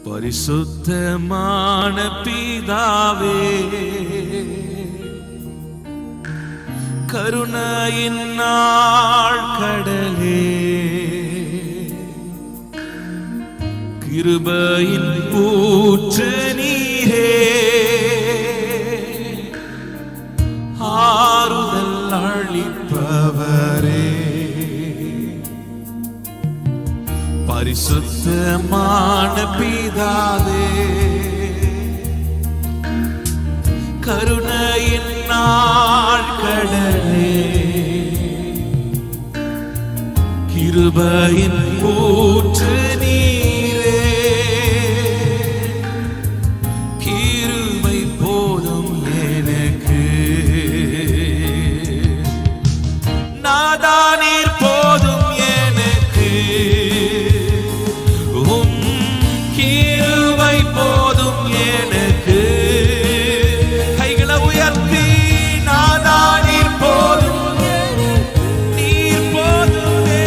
பரிசுத்தமான பிதாவே, கருணையின் நாள் கடலே, கிருபையின் ஊற்று நீரே, ஆறுதல் அளிப்பவரே, பரிசுத்தமான பிதாவே, கருணையின் நாள் கடலே, கிருபையின் ஊற்று நீரே, கிருபை போதும் எனக்கு, நாதா நீர் போதும் எனக்கு, கிருபை போதும் எனக்கு. கைகளை உயர்த்தி நாதா நீர் போதும், நீர் போதுமே.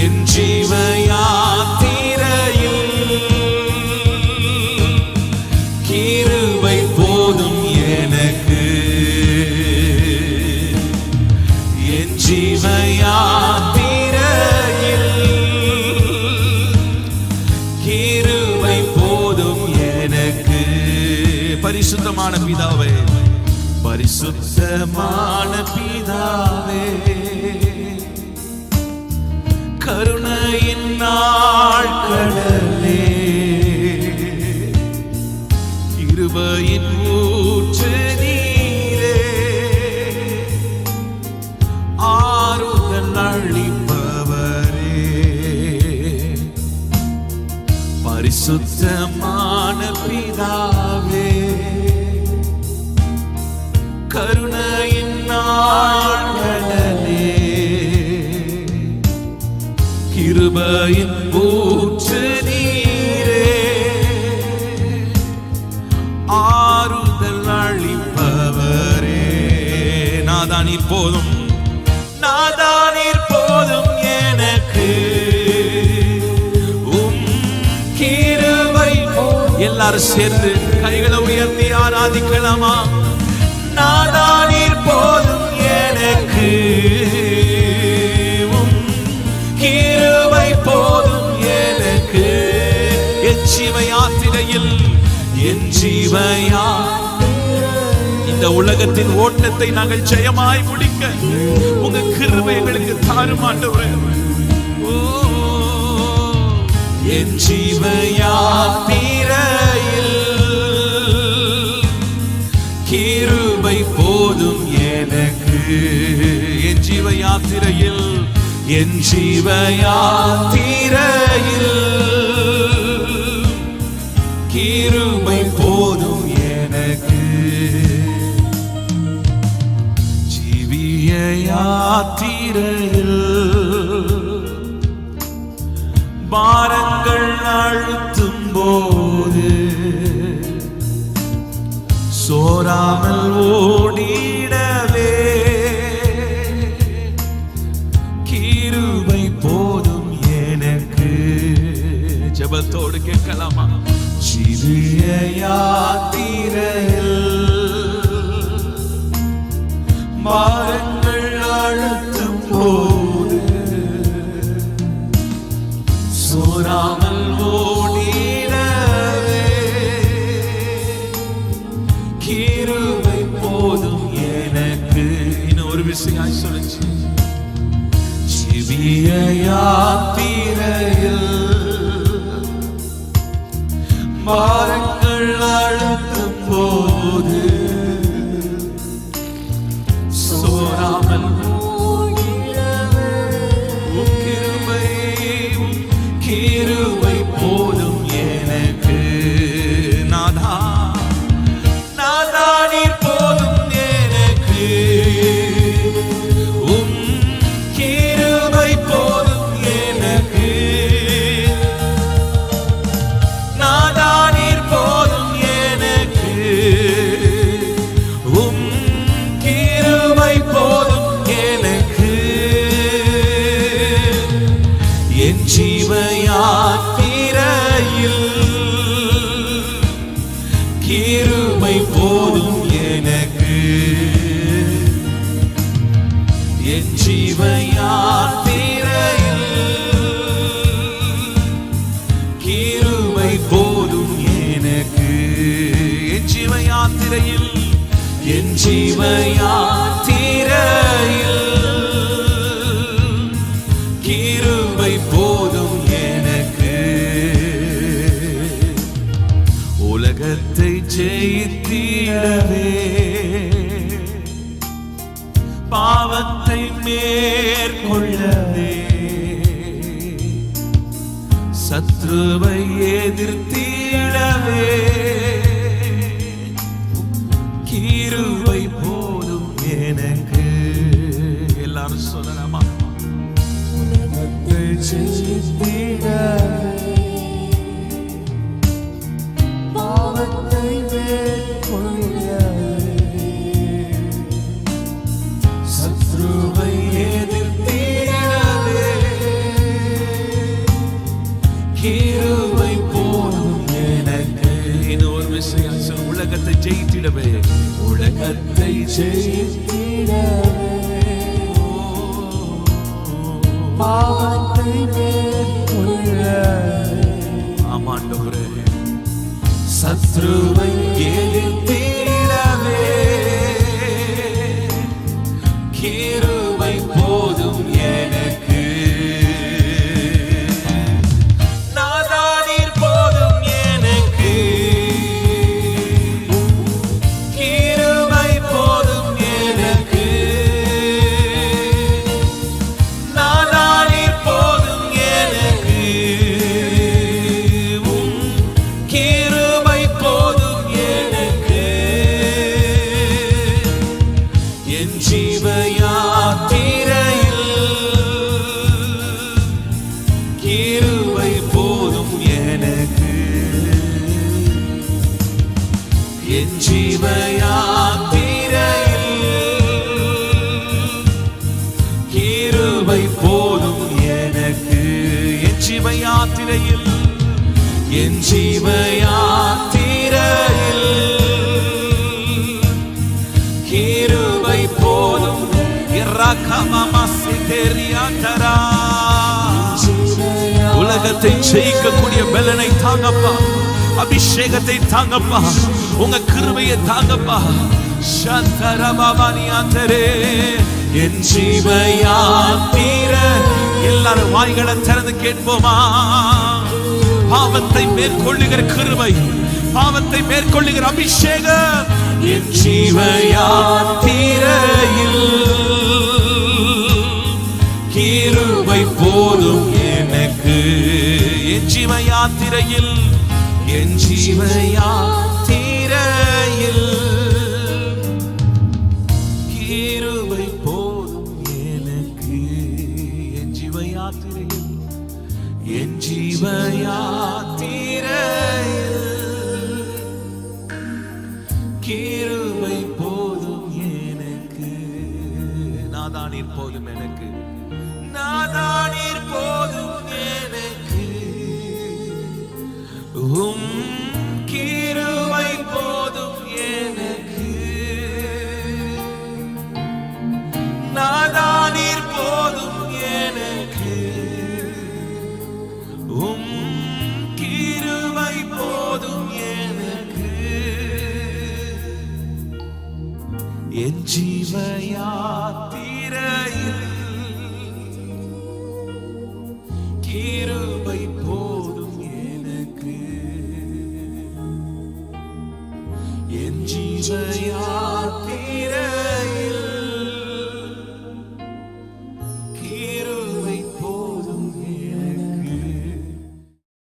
என் ஜீவ யாத்திரையில் கிருபை போதும் எனக்கு, என் ஜீவ யாத்திரையில் கிருபை போதும் எனக்கு. பரிசுத்தமான பிதாவே, பரிசுத்தமான பிதாவே, கருணையின் நாள் கடலே, கிருபையின் ஊற்று நீரே, ஆறுதல் அளிப்பவரே, பரிசுத்தமான பிதாவே, கருணையின் நாள் கடலே, கிருபையின் ஊற்று நீரே, ஆறுதல் அளிப்பவரே. நாதா நீர் போதும், நாதா நீர் போதும் எனக்கு, கிருபை. எல்லாரும் சேர்ந்து கைகளை உயர்த்தி ஆராதிக்கலாமா? நாதா நீர் போதும் எனக்கு, கிருபை போதும் எனக்கு. என் ஜீவ யாத்திரையில், என் ஜீவ இந்த உலகத்தின் ஓட்டத்தை நாங்கள் ஜெயமாய் முடிக்க உங்க கிருபை எங்களுக்கு தாரும் ஆண்டவரே. என் ஜீவ யாத்திரையில் கிருபை போதும் எனக்கு, என் ஜீவ யாத்திரையில், என் ஜீவ யாத்திரையில் கிருபை போதும் எனக்கு. ஜீவிய யாத்திரையில் பாரங்கள் அழுத்தும் போது சோராமல் ஓடிடவே கிருபை போதும் எனக்கு. ஜெபத்தோடு கேட்கலாமா? ஜீவிய யாத்திரையில் பாரங்கள் அழுத்தும் போது சோராமல் ஓடிடவே கிருபை போதும் எனக்கு. இன்னும் ஒரு விஷயம் சொல்லுச்சு. ஜீவிய யாத்திரையில் பாரங்கள் அழுத்தும் போது சோராமல் கிருபை, கிருபை போதும் எனக்கு. நாதா, நாதா நீர் போதும் எனக்கு, கிருபை போதும் எனக்கு. நாதா நீர் போதும் எனக்கு, ஜீவயாத்திரையில் கிருபை போதும் எனக்கு. என் ஜீவயாத்திரையில் கிருபை போதும் எனக்கு. என் ஜீவயாத்திரையில் என் ஜீவயாத்திரையில் கிருபை போதும் எனக்கு. உலகத்தை ஜெயித்திடவே பாவத்தை மேற்கொள்ளவே சத்ருவை எதிர்த்திடவே கிருபை போதும் எனக்கு. எல்லாரும் சொல்லலாமா? உலகத்தை ஜெயித்திடவே பாவத்தை மேற்கொள்ளவே சத்ருவை எதிர்த்திடவே கிருபை போதும் எனக்கு. இது ஒரு விஷயம். உலகத்தை ஜெயித்திடவே உலகத்தை ஜெயித்திடவே பாவத்தை மேற்கொள்ளவே ஆமாண்டவரே சத்ருவை எதிர்த்திடவே கிருபை போதும் எனக்கு. நாதானீர் போதும் எனக்கு. கிருபை போதும் எனக்கு. நாதானீர் போதும் எனக்கு. கிருபை போதும் எனக்கு. என் ஜீவயாத்திரையில் கிருபை போதும் எனக்கு. என் ஜீவயாத்திரையில் கிருபை போதும் எனக்கு. என் ஜீவயாத்திரையில் என் ஜீவயாத்திரையில் கிருபை போதும். உலகத்தை ஜெயிக்கக்கூடிய பலனை தாங்கப்பா. அபிஷேகத்தை தாங்கப்பா. உங்க கிருபையை தாங்கப்பா. சந்தரபாபானியாந்தரே என் ஜீவயாத்திரை. எல்லாரும் வாய்களை திறந்து கேட்போமா? பாவத்தை மேற்கொள்ளுகிற கிருபை, பாவத்தை மேற்கொள்ளுகிற அபிஷேகம் என் ஜீவயாத்திரையில் கிருபை போதும் எனக்கு. என் ஜீவயாத்திரையில் என் ஜீவயாத்திரையில் கிருபை போதும் எனக்கு. என் ஜீவயாத்திரையில் என் ஜீவயாத்திரையில் கிருபை போதும் எனக்கு. நாதானீர் போதும் எனக்கு. நாதானீர் போதும் எனக்கு. கிருபை போதும் எனக்கு. நாதானீர் போதும் எனக்கு. கிருபை போதும் எனக்கு. என் ஜீவயாத்திரையில் கிருபை போதும் எனக்கு. என் ஜீவயாத்திரை